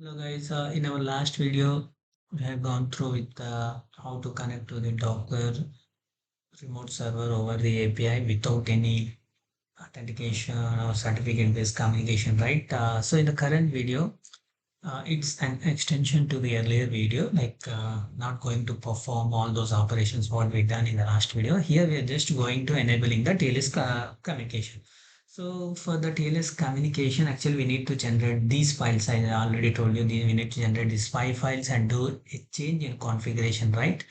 Hello guys, in our last video, we have gone through with how to connect to the Docker remote server over the API without any authentication or certificate-based communication, right? So in the current video, it's an extension to the earlier video, like not going to perform all those operations what we done in the last video. Here we are just going to enabling the TLS communication. So for the TLS communication, actually we need to generate these files. I already told you we need to generate these 5 files and do a change in configuration, right?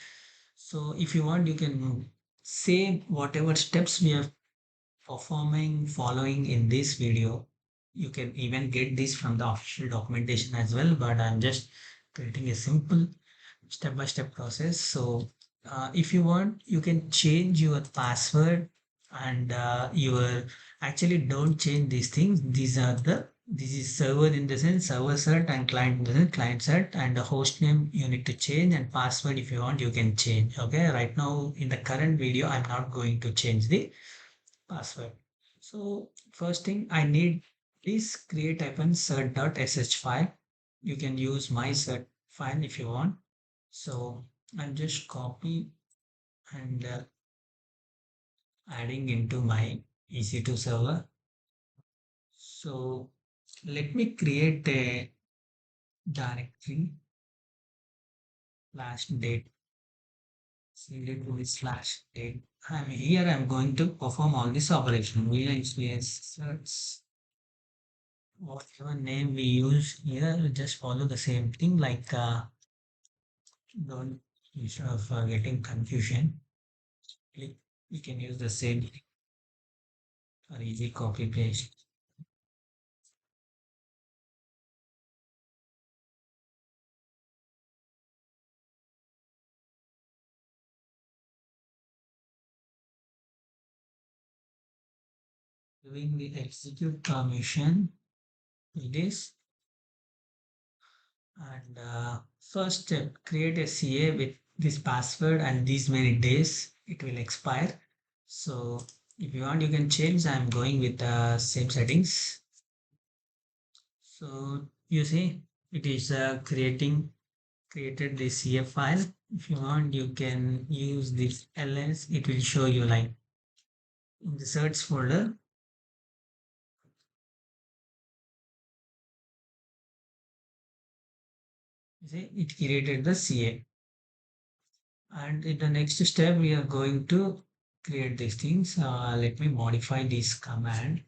So if you want, you can save whatever steps we are performing following in this video. You can even get this from the official documentation as well, but I'm just creating a simple step-by-step process. So if you want, you can change your password and your actually don't change these things. This is server in the sense server cert and client in the sense client cert, and the host name you need to change, and password if you want you can change. Okay, right now in the current video I'm not going to change the password. So first thing I need is create hyphen cert.sh file. You can use my cert file if you want. So I'm just copy and adding into my EC2 server. So let me create a directory slash date. CD2 slash date. I'm going to perform all this operation. We experience certs. Whatever name we use here, just follow the same thing, like don't instead of getting confusion, we, we can use the same thing for easy copy paste. Doing the execute permission it is, and first step, create a CA with this password and these many days it will expire. So if you want you can change. I'm going with the same settings. So you see it is created the CF file. If you want, you can use this ls. It will show you like in the search folder. You see, it created the CA. And in the next step, we are going to create these things. Let me modify this command.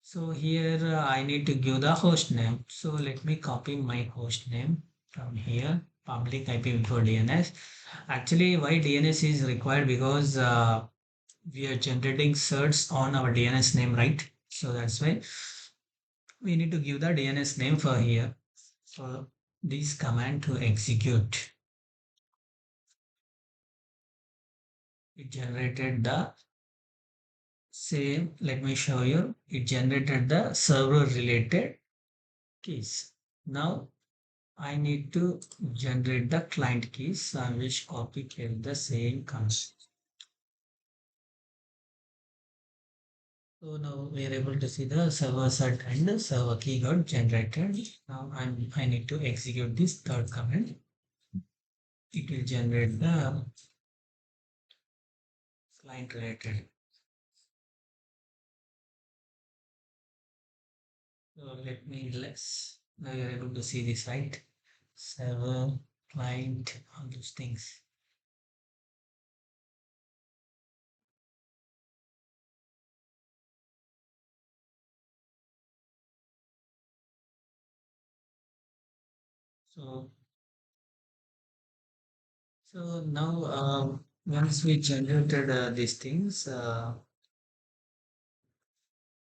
So here I need to give the host name. So let me copy my host name from here, public IPv4 DNS. Actually, why DNS is required? Because we are generating certs on our DNS name, right? So that's why we need to give the DNS name for here. For this command to execute, it generated the same. Let me show you. It generated the server related keys. Now I need to generate the client keys. So I will copy paste the same command. So now we are able to see the server set and the server key got generated. Now I need to execute this third command. It will generate the client related. So let me less. Now you're able to see this, right? Server, client, all those things. So now once we generated these things,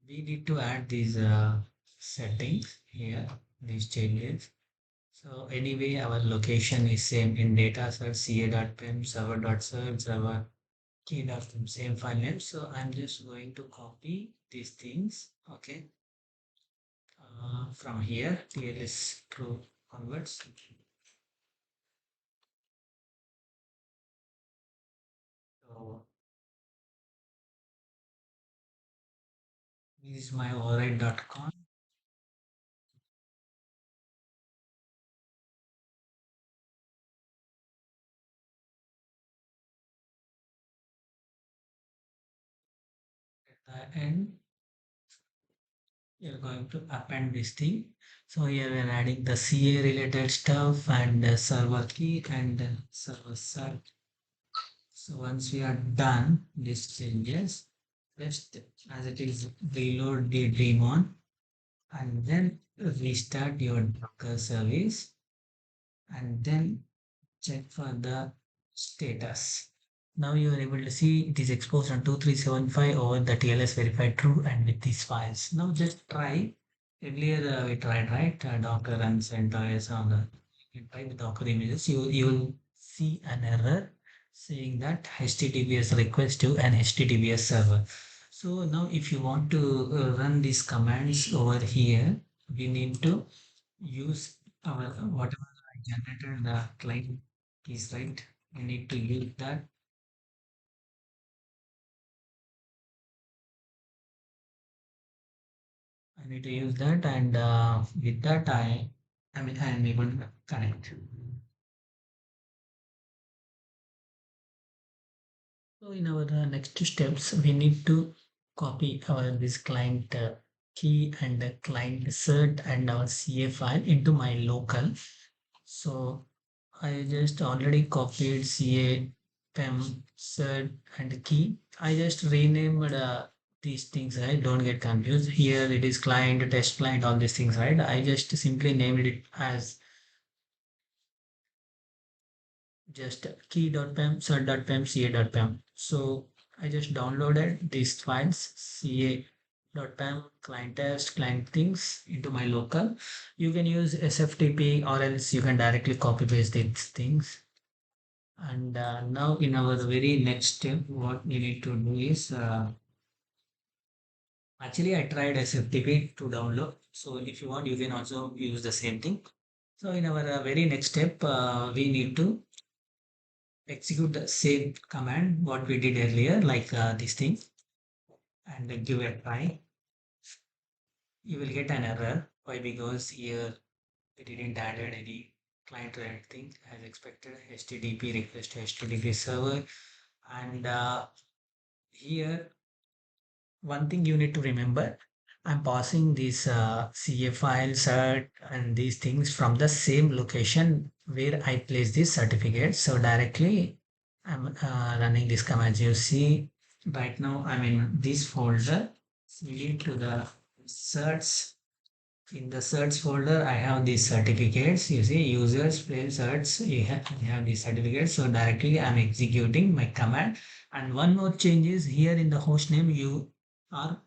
we need to add these settings here, these changes. So anyway, our location is same in data search ca.pem server.search server key.pem, same file name. So I'm just going to copy these things. Okay. From here, TLS true onwards. So this is my override.conf. the end, you're going to append this thing. So here we're adding the CA related stuff and server key and server cert. So once we are done these changes, just as it is reload the daemon and then restart your Docker service and then check for the status. Now you are able to see it is exposed on 2375 over the TLS verified true and with these files. Now just try. Earlier we tried, right? Docker and CentOS on the you try with Docker images. You will see an error saying that HTTPS request to an HTTPS server. So now if you want to run these commands over here, we need to use our whatever I generated the client keys, right? I need to use that. I need to use that, and with that, I am able to connect. So in our next steps, we need to copy our this client key and the client cert and our CA file into my local. So I just already copied CA, PEM, cert, and key. I just renamed these things, right? Don't get confused. Here it is client, test client, all these things, right? I just simply named it as just key.pem, cert.pem, ca.pem. So I just downloaded these files, ca.pem, client test, client things into my local. You can use SFTP or else you can directly copy paste these things. And now in our very next step, what you need to do is actually I tried SFTP to download. So if you want, you can also use the same thing. So in our very next step, we need to execute the same command what we did earlier, like this thing, and give a try. You will get an error. Why? Because here we didn't added any client or anything as expected. HTTP request to HTTP server, and here one thing you need to remember, I'm passing these CA files and these things from the same location where I place this certificate. So directly I'm running this command. You see right now I'm in this folder. Lead to the search. In the search folder, I have these certificates. You see users, play search, you have these certificates. So directly I'm executing my command. And one more change is here in the host name, you are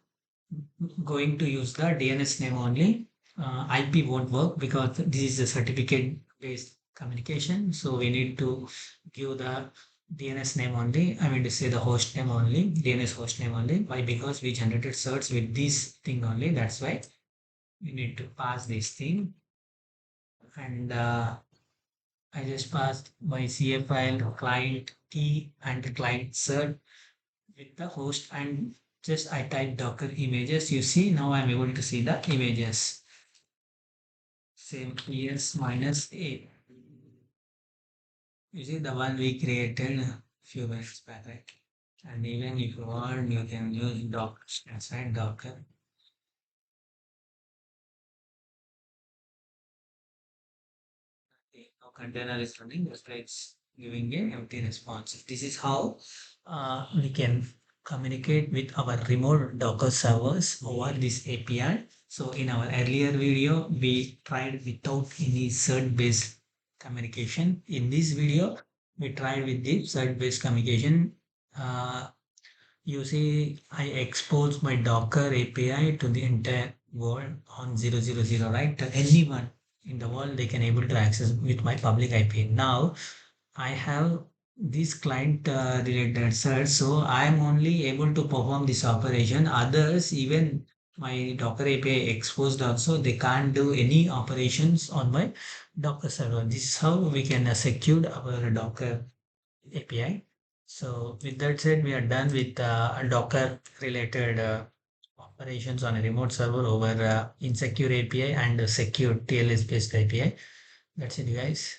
going to use the DNS name only. IP won't work because this is a certificate based communication. So we need to give the DNS name only. I mean to say the host name only, DNS host name only. Why? Because we generated certs with this thing only. That's why we need to pass this thing. And I just passed my CA file, client key, and the client cert with the host, and just I type Docker images. You see now I'm able to see the images. Same ES minus A. You see the one we created a few minutes back, right? And even if you want, you can use Docker, right? Docker. The container is running, that's why it's giving a empty response. This is how we can communicate with our remote Docker servers over this API. So in our earlier video, we tried without any cert-based communication. In this video, we tried with the cert-based communication. Uh, you see, I expose my Docker API to the entire world on 000, right? Anyone in the world, they can able to access with my public IP. Now, I have this client related search, so I'm only able to perform this operation. Others, even my Docker API exposed also, they can't do any operations on my Docker server. This is how we can secure our Docker API. So with that said, we are done with Docker related operations on a remote server over insecure API and secure TLS based API. That's it, guys.